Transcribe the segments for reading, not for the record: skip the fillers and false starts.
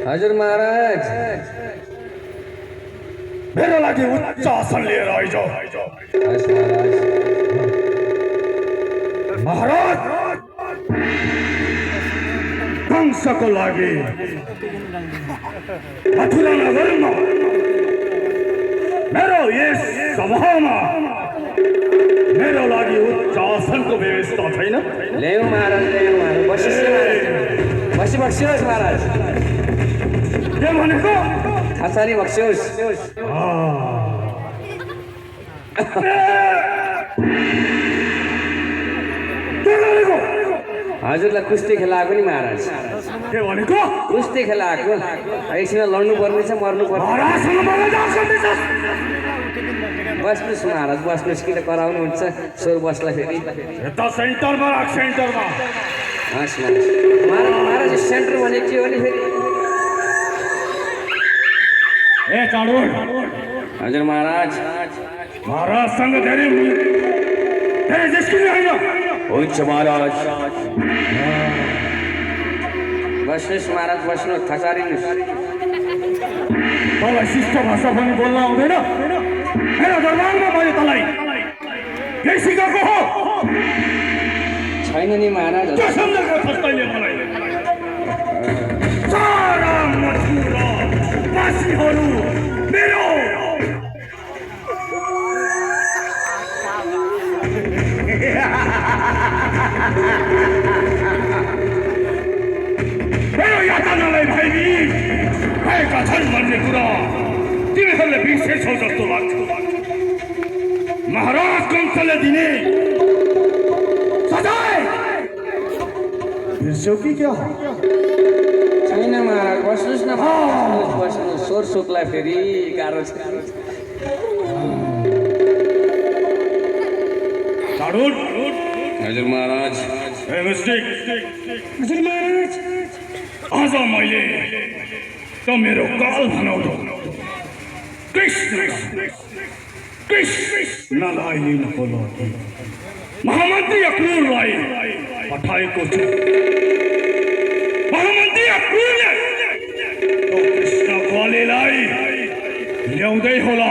हजुर महाराज मेरो लागि उच्च आसन लिएर आइज। हस् महाराज। महाराज कंसको लागि मथुरा नगरमा मेरो यस सभामा मेरो लागि उच्च आसनको व्यवस्था छैन। ल्याउँ महाराज, ल्याउँ महाराज। बसिबक्सियोस् महाराज। के भनेको? खसारी बक्सियोस्। हजुरलाई कुस्ती खेलाएको नि महाराज। के भनेको? कुस्ती खेलाएको। एकछिन लड्नु पर्ने छ, मर्नु पर्ने। बस्नुहोस् महाराज, बस्नुहोस्। किन कराउनुहुन्छ? स्वर बस्ला फेरि। यता सेन्टरमा राख, सेन्टरमा। हस् महाराज। महाराज सेन्टर भनेको के हो नि फेरि? ए चाडुर। हजुर महाराज। महाराजसँग धेरै जिस्किने होइन। हुन्छ महाराज। बस्नुहोस् महाराज, बस्नुहोस्। खसारिनुहोस्। तँलाई शिष्ट भाषा पनि बोल्न आउँदैन? मेरो दरबारमा मैले तँलाई केही सिकाएको हो? छैन नि महाराज। के सम्झेको छस् तैँले मलाई? सारा मथुरा वासीहरू मेरो मेरो यातनालाई भयभीत भएका छन् भन्ने कुरा तिमीहरूले बिर्सेछौ जस्तो लाग्छ। महाराज कंसले दिने सजाय बिर्स्यौ कि क्या? छैन महाराज। बस्नुहोस् न। बस्नुहोस्। स्वर सुक्ला फेरि गाह्रो छ। चाडुर। हजुर महाराज। हजुर महाराज। आज मैले त मेरो काल भनाउँदो कृष्णलाई लिनको लागि महामन्त्री अक्रूरलाई पठाएको छु। महामन्त्री अक्रूरले कृष्ण ग्वालीलाई ल्याउँदै होला।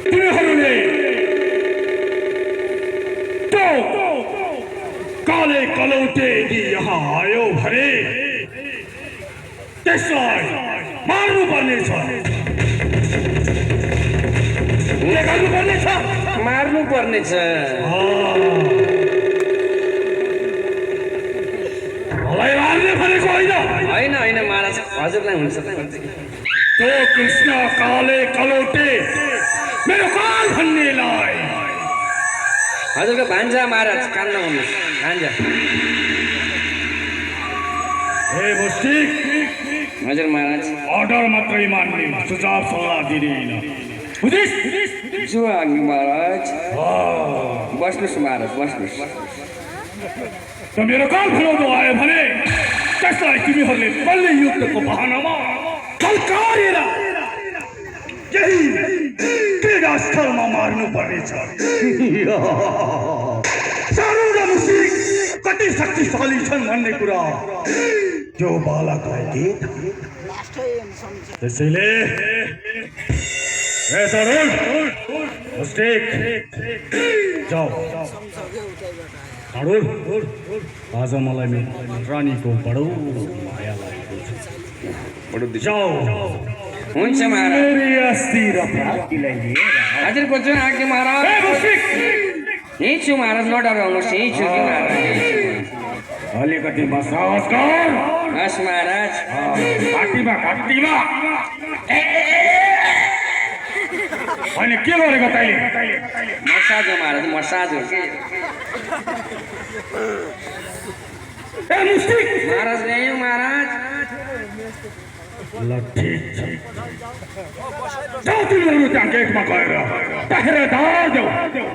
तिनीहरूले काले कलौटे यदि यहाँ आयो भने त्यसलाई मार्नु पर्नेछ। मार्नु पर्नेछ। मलाई मार्ने भनेको होइन। होइन होइन महाराज, हजुरलाई हुन्छ त हुन्छ। त्यो कृष्ण काले कलौटे मेरो काल भन्नेलाई हजुरको भान्जा महाराज। कान नहुनुहोस् भान्जा। हे मुस्टिक। हजुर महाराज। अर्डर मात्रै मान्ने, सुझाव सल्लाह दिँदैन। जो आज्ञा महाराज। बस्नुहोस् महाराज, बस्नुहोस्। त मेरो काल भनाउँदो आयो भने त्यसलाई तिमीहरूले बल्ने युद्धको बहानामा झल्काएर यही क्रीडास्थलमा मार्नु पर्नेछ। चाडुर र मुस्टिक कति शक्तिशाली छन् भन्ने कुरा त्यो बालकलाई के थाहा? त्यसैले चाडुर मुस्टिक जाऊ। चाडुर आज मलाई रानीको बडो माया लागेको छ। जाऊ। हुन्छ महाराज। मेरी अस्ति र प्राप्तिलाई लिएर हजुरको जो आज्ञा महाराज। यही छु महाराज, नडराउनुहोस्। यही छु कि महाराज। अलिकति मसाज गर। हस् महाराज। घाँटीमा घाँटीमा। अनि के गरेको तैँले? मसाज हो महाराज, मसाज हो कि। महाराज ल्यायौँ महाराज। ल ठिक छ। जाऊ तिमीहरू त्यहाँ गेटमा गएर पहरेदार देऊ।